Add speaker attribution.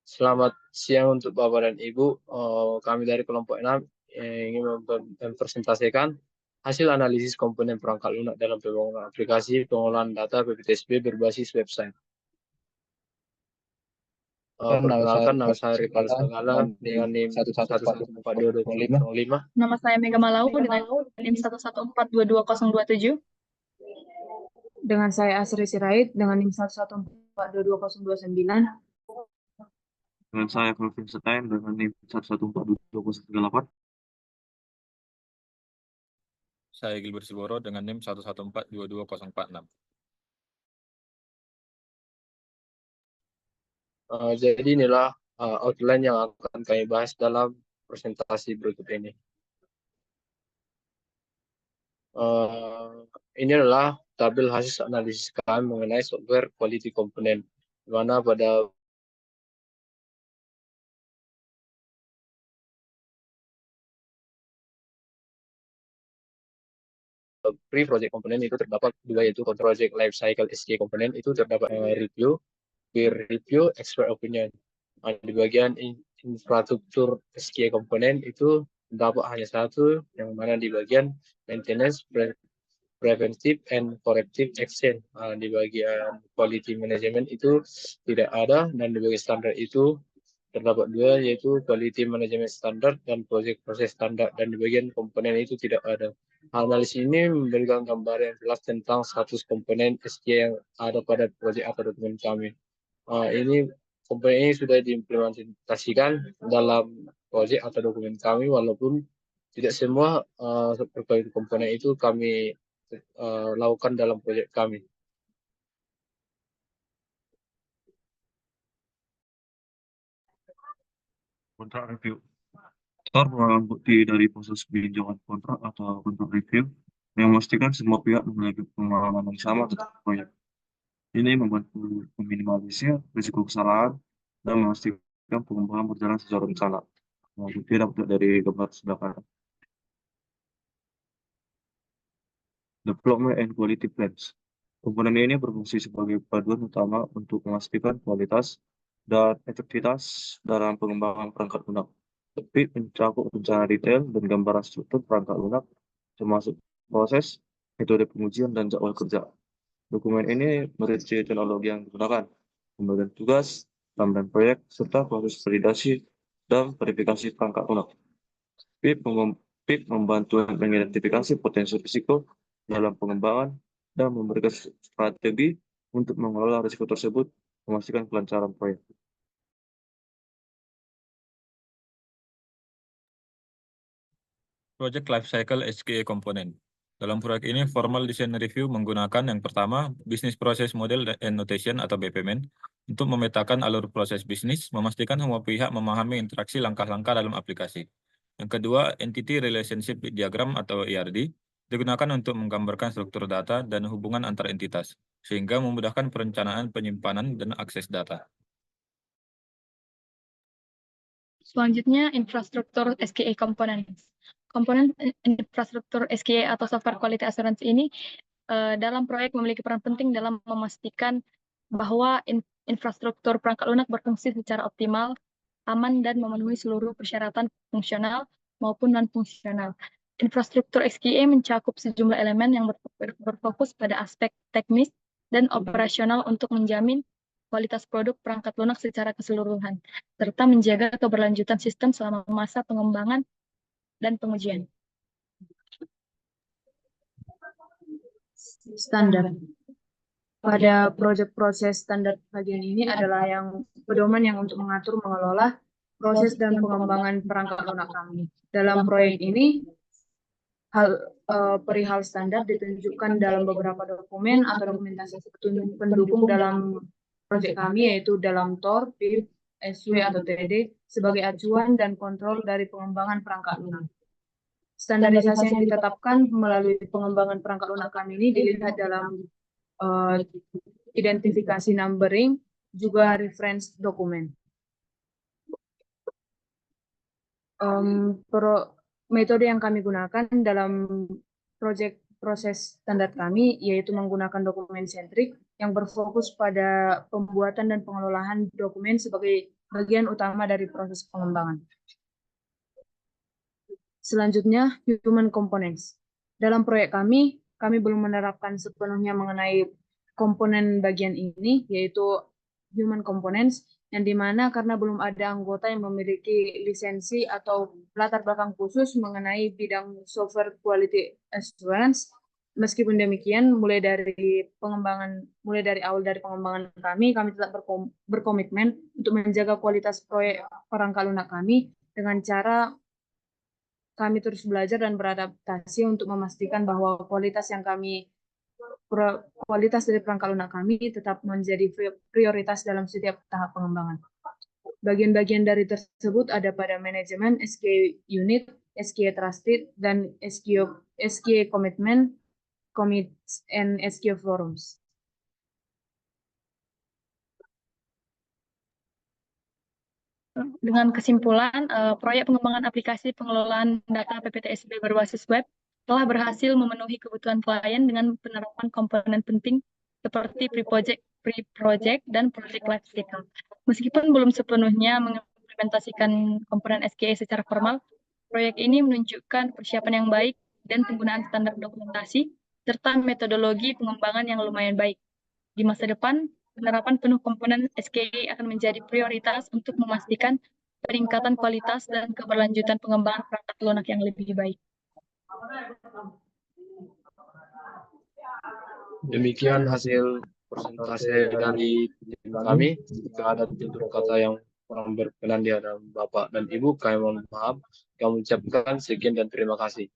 Speaker 1: Selamat siang untuk Bapak dan Ibu. Kami dari kelompok 6 ingin mempresentasikan hasil analisis komponen perangkat lunak dalam pembangunan aplikasi pengolahan data PPTSB berbasis website. Perkenalkan, nama saya Rifal Sagala dengan NIM 1142205.
Speaker 2: Nama saya Mega Malau dengan NIM 1142227.
Speaker 3: Dengan saya Asri Sirait dengan NIM 1142229.
Speaker 4: Dengan saya Kelvin Stein dengan NIM 1142208.
Speaker 5: Saya Gilbert Siboro dengan NIM 1142246.
Speaker 1: Jadi inilah outline yang akan kami bahas dalam presentasi berikut ini. Ini adalah tabel hasil analisis kami mengenai software quality component, di mana pada pre-project component itu terdapat dua, yaitu project life cycle SK component itu terdapat review, peer review, expert opinion. Di bagian infrastruktur SK component itu terdapat hanya satu, yang mana di bagian maintenance, preventive and corrective action. Di bagian quality management itu tidak ada, dan di bagian standar itu terdapat dua, yaitu quality management standard dan project process standard, dan di bagian komponen itu tidak ada. Analisis ini memberikan gambar yang jelas tentang status komponen SK yang ada pada proyek atau dokumen kami. Ini komponen ini sudah diimplementasikan dalam proyek atau dokumen kami, walaupun tidak semua berbagai komponen itu kami lakukan dalam proyek kami.
Speaker 4: Kontrak review. Tor merupakan bukti dari proses peninjauan kontrak atau kontrak review yang memastikan semua pihak memiliki pemahaman yang sama tentang proyek. Ini membantu meminimalisir risiko kesalahan dan memastikan pengembangan berjalan sesuai rencana. Bukti dapat dari gambar sebelah kanan. Development and Quality Plans. Komponen ini berfungsi sebagai paduan utama untuk memastikan kualitas dan efektivitas dalam pengembangan perangkat lunak. Tapi mencakup rencana detail dan gambaran struktur perangkat lunak, termasuk proses, metode pengujian, dan jadwal kerja. Dokumen ini merinci teknologi yang digunakan, pembagian tugas, timeline proyek, serta proses validasi dan verifikasi perangkat lunak. PIP membantu mengidentifikasi potensi risiko dalam pengembangan dan memberikan strategi untuk mengelola risiko tersebut, memastikan kelancaran proyek.
Speaker 5: Project Lifecycle SKA Component. Dalam proyek ini, Formal Design Review menggunakan yang pertama, Business Process Model and Notation atau BPMN, untuk memetakan alur proses bisnis, memastikan semua pihak memahami interaksi langkah-langkah dalam aplikasi. Yang kedua, Entity Relationship Diagram atau ERD, digunakan untuk menggambarkan struktur data dan hubungan antar entitas, sehingga memudahkan perencanaan penyimpanan dan akses data.
Speaker 2: Selanjutnya, infrastruktur SKA Components. Komponen infrastruktur SKA atau Software Quality Assurance ini dalam proyek memiliki peran penting dalam memastikan bahwa infrastruktur perangkat lunak berfungsi secara optimal, aman, dan memenuhi seluruh persyaratan fungsional maupun non-fungsional. Infrastruktur SKA mencakup sejumlah elemen yang berfokus pada aspek teknis dan operasional untuk menjamin kualitas produk perangkat lunak secara keseluruhan, serta menjaga keberlanjutan sistem selama masa pengembangan dan pengujian.
Speaker 3: Standar. Pada proyek proses standar bagian ini adalah yang pedoman yang untuk mengatur, mengelola proses dan pengembangan perangkat lunak kami. Dalam proyek ini, perihal standar ditunjukkan dalam beberapa dokumen atau dokumentasi pendukung dalam proyek kami, yaitu dalam TOR, PIP, SW atau TD, sebagai acuan dan kontrol dari pengembangan perangkat lunak. Standarisasi yang ditetapkan melalui pengembangan perangkat lunak kami ini dilihat dalam identifikasi numbering, juga reference dokumen. Metode yang kami gunakan dalam proyek proses standar kami yaitu menggunakan dokumen sentrik yang berfokus pada pembuatan dan pengelolaan dokumen sebagai bagian utama dari proses pengembangan. Selanjutnya, human components. Dalam proyek kami belum menerapkan sepenuhnya mengenai komponen bagian ini, yaitu human components, yang dimana karena belum ada anggota yang memiliki lisensi atau latar belakang khusus mengenai bidang software quality assurance. Meskipun demikian, mulai dari awal dari pengembangan kami tetap berkomitmen untuk menjaga kualitas proyek perangkat lunak kami dengan cara kami terus belajar dan beradaptasi untuk memastikan bahwa kualitas dari perangkat lunak kami tetap menjadi prioritas dalam setiap tahap pengembangan. Bagian-bagian dari tersebut ada pada manajemen, SKA unit, SKA trusted, dan SKA commitment, commits, and SKA forums.
Speaker 2: Dengan kesimpulan, proyek pengembangan aplikasi pengelolaan data PPTSB berbasis web telah berhasil memenuhi kebutuhan klien dengan penerapan komponen penting seperti pre-project, dan project life cycle. Meskipun belum sepenuhnya mengimplementasikan komponen SKA secara formal, proyek ini menunjukkan persiapan yang baik dan penggunaan standar dokumentasi serta metodologi pengembangan yang lumayan baik. Di masa depan, penerapan penuh komponen SKA akan menjadi prioritas untuk memastikan peningkatan kualitas dan keberlanjutan pengembangan perangkat lunak yang lebih baik.
Speaker 1: Demikian hasil presentasi dari kami. Jika ada tutur kata yang kurang berkenan di hadapan Bapak dan Ibu, kami mohon maaf. Kami mengucapkan sekian dan terima kasih.